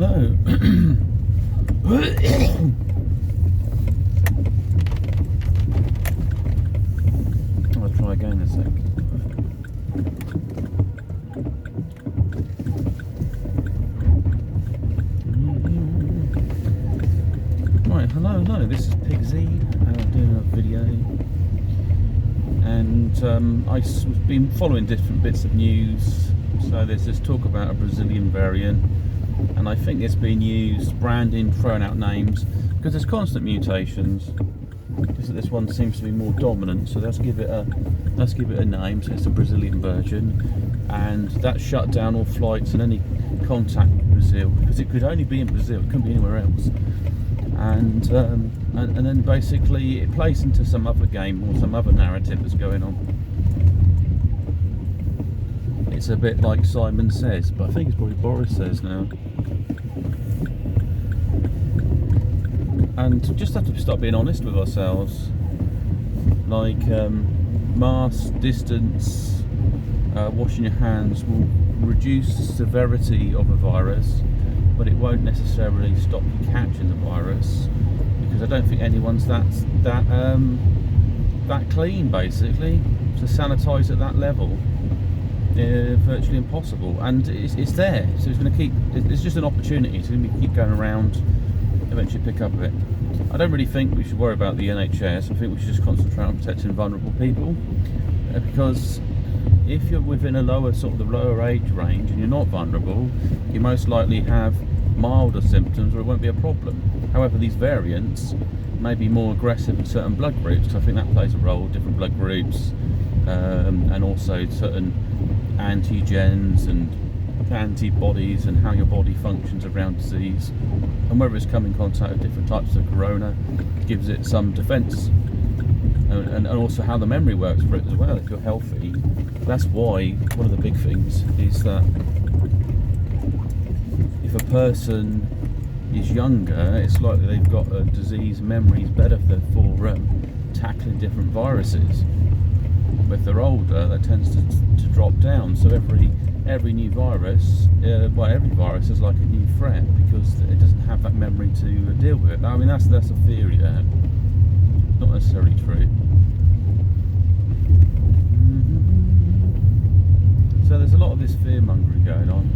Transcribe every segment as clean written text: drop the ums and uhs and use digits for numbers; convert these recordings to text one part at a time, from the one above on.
hello. I'll try again in a sec. Right, hello, this is Pigsy. I'm doing a video. And I've been following different bits of news. So there's this talk about a Brazilian variant, and I think it's been used, branding, throwing out names, because there's constant mutations. This one seems to be more dominant, so let's give it a name. So it's a Brazilian version, and that shut down all flights and any contact with Brazil, because it could only be in Brazil, it couldn't be anywhere else. And then basically it plays into some other game or some other narrative that's going on. It's a bit like Simon Says, but I think it's probably Boris Says now. And just have to start being honest with ourselves. Like mask, distance, washing your hands will reduce the severity of a virus, but it won't necessarily stop you catching the virus, because I don't think anyone's that clean, basically, to sanitize at that level. Virtually impossible, and it's there, so it's going to keep. It's just an opportunity. It's going to keep going around. Eventually, pick up a bit. I don't really think we should worry about the NHS. I think we should just concentrate on protecting vulnerable people, because if you're within a lower age range and you're not vulnerable, you most likely have milder symptoms, or it won't be a problem. However, these variants may be more aggressive in certain blood groups, so I think that plays a role. Different blood groups, and also certain antigens and antibodies, and how your body functions around disease, and whether it's come in contact with different types of corona gives it some defense, and also how the memory works for it as well. If you're healthy, that's why one of the big things is that if a person is younger, it's likely they've got a disease memory is better for tackling different viruses. But if they're older, that tends to drop down. So every new virus, every virus is like a new threat, because it doesn't have that memory to deal with it. I mean, that's a theory there, not necessarily true. So there's a lot of this fear mongering going on.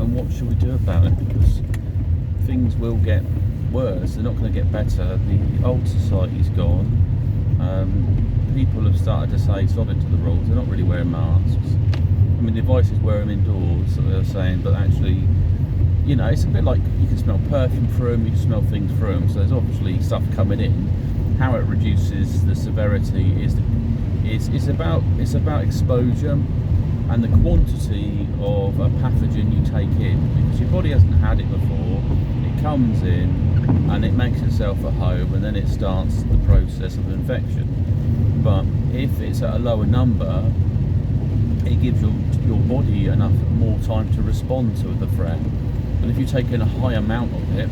And what should we do about it? Because things will get worse, they're not going to get better. The old society's gone. People have started to say sod it to the rules. They're not really wearing masks. I mean, the advice is wear them indoors, so they're saying, but actually, you know, it's a bit like you can smell perfume through them, you can smell things through them, so there's obviously stuff coming in. How it reduces the severity is about exposure and the quantity of a pathogen you take in, because your body hasn't had it before. It comes in and it makes itself a home, and then it starts the process of infection. But if it's at a lower number, it gives your body enough more time to respond to the threat. But if you take in a high amount of it,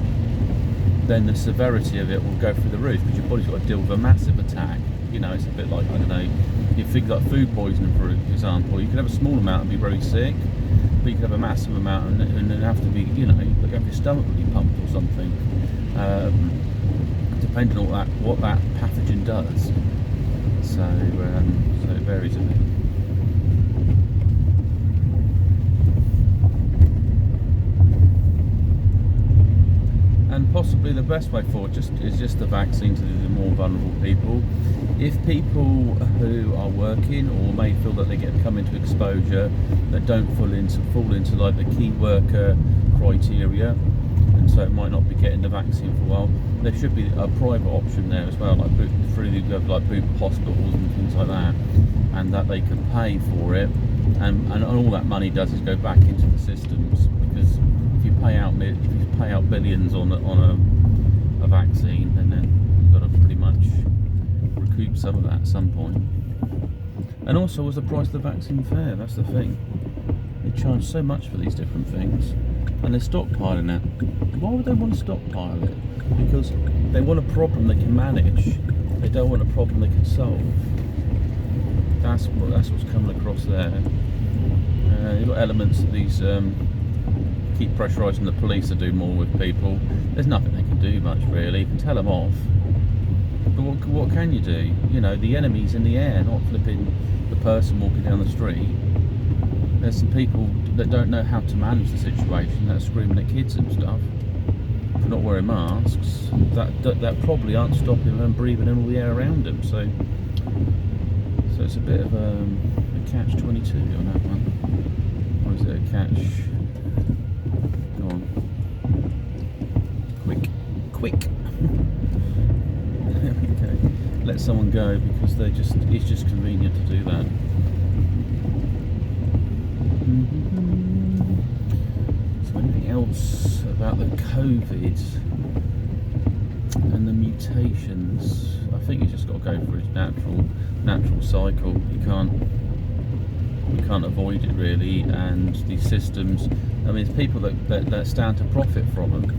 then the severity of it will go through the roof, because your body's got to deal with a massive attack. You know, it's a bit like, I don't know, you think like food poisoning, for example. You can have a small amount and be very sick, but you can have a massive amount and then have to be, you know, like have your stomach really pumped or something, depending on what that pathogen does. So it varies a bit. And possibly the best way forward is just the vaccine to the more vulnerable people. If people who are working or may feel that they come into exposure that don't fall into like the key worker criteria, and so it might not be getting the vaccine for a while, there should be a private option there as well, like through like Bupa hospitals and things like that, and that they can pay for it, and all that money does is go back into the systems, because if you pay out billions on a vaccine, and then you've got to pretty much recoup some of that at some point. And also, was the price of the vaccine fair? That's the thing. They charge so much for these different things, and they're stockpiling it. Why would they want to stockpile it? Because they want a problem they can manage. They don't want a problem they can solve. That's what's coming across there. You've got elements of these keep pressurising the police to do more with people. There's nothing they can do much really. You can tell them off, but what can you do? You know, the enemy's in the air, not flipping the person walking down the street. There's some people that don't know how to manage the situation, that are screaming at kids and stuff for not wearing masks. That probably aren't stopping them breathing in all the air around them. So it's a bit of a catch-22 on that one. Or is it a catch? Go on. Quick. There we go. Let someone go because it's just convenient to do that. So anything else about the COVID and the mutations? I think it's just got to go for its natural cycle. You can't avoid it really, and these systems, I mean, it's people that stand to profit from them,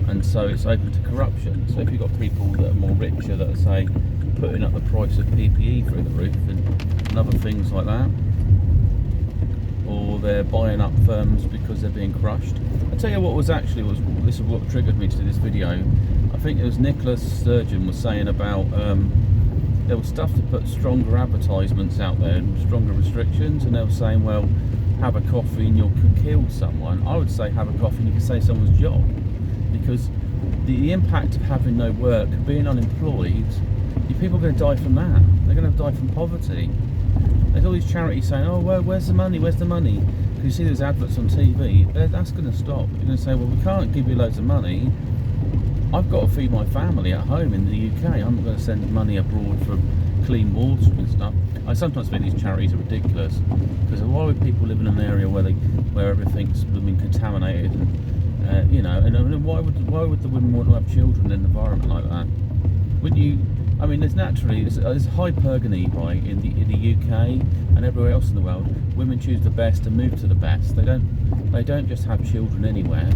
and so it's open to corruption. So if you've got people that are more richer that are, say, putting up the price of PPE through the roof and other things like that, or they're buying up firms because they're being crushed. I'll tell you what this is what triggered me to do this video. I think it was Nicholas Sturgeon was saying about there was stuff to put stronger advertisements out there and stronger restrictions, and they were saying, well, have a coffee and you'll kill someone. I would say have a coffee and you can save someone's job, because the impact of having no work, being unemployed, people are going to die from that. They're going to die from poverty. There's all these charities saying, oh, well, where's the money? Because you see those adverts on TV, that's going to stop. You're going to say, well, we can't give you loads of money. I've got to feed my family at home in the UK. I'm not going to send money abroad for clean water and stuff. I sometimes think these charities are ridiculous, because why would people live in an area where everything's been contaminated, and you know, and why would the women want to have children in an environment like that? Wouldn't you? I mean, there's hypergamy in the UK and everywhere else in the world. Women choose the best and move to the best. They don't just have children anywhere.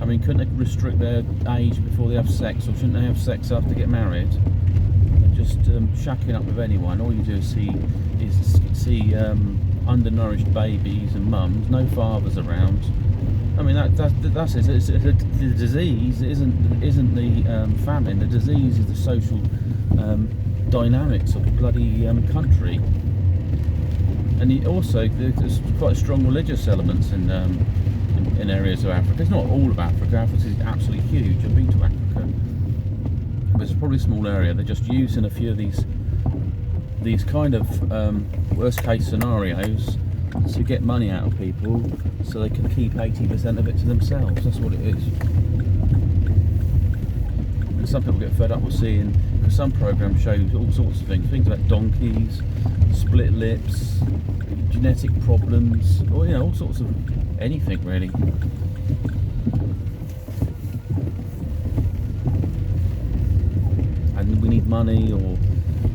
I mean, couldn't they restrict their age before they have sex, or shouldn't they have sex after they get married? They're just shacking up with anyone. All you do is see undernourished babies and mums, no fathers around. I mean, that's it. The disease isn't the famine. The disease is the social dynamics of the bloody country. And there's quite strong religious elements in areas of Africa. It's not all of Africa. Africa is absolutely huge. I've been to Africa, but it's probably a small area. They're just using a few of these kind of worst case scenarios to get money out of people, so they can keep 80% of it to themselves. That's what it is. And some people get fed up with seeing, because some programs show all sorts of things about donkeys, split lips, genetic problems, or all sorts of anything really. And we need money, or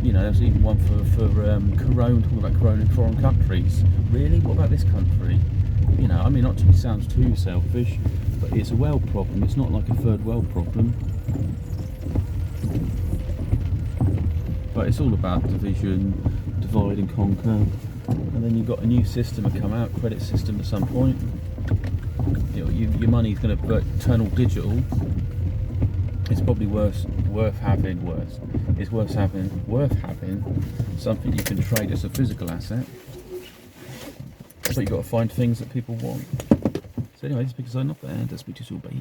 there's even one for Corona, talking about Corona in foreign countries. Really? What about this country? I mean, not to sound too selfish, but it's a world problem. It's not like a third world problem. But it's all about division, divide and conquer. And then you've got a new system to come out, credit system at some point. Your money's going to turn all digital. It's probably worth having something you can trade as a physical asset. But you've got to find things that people want. So anyway, this is because I'm not there. That's me to bye.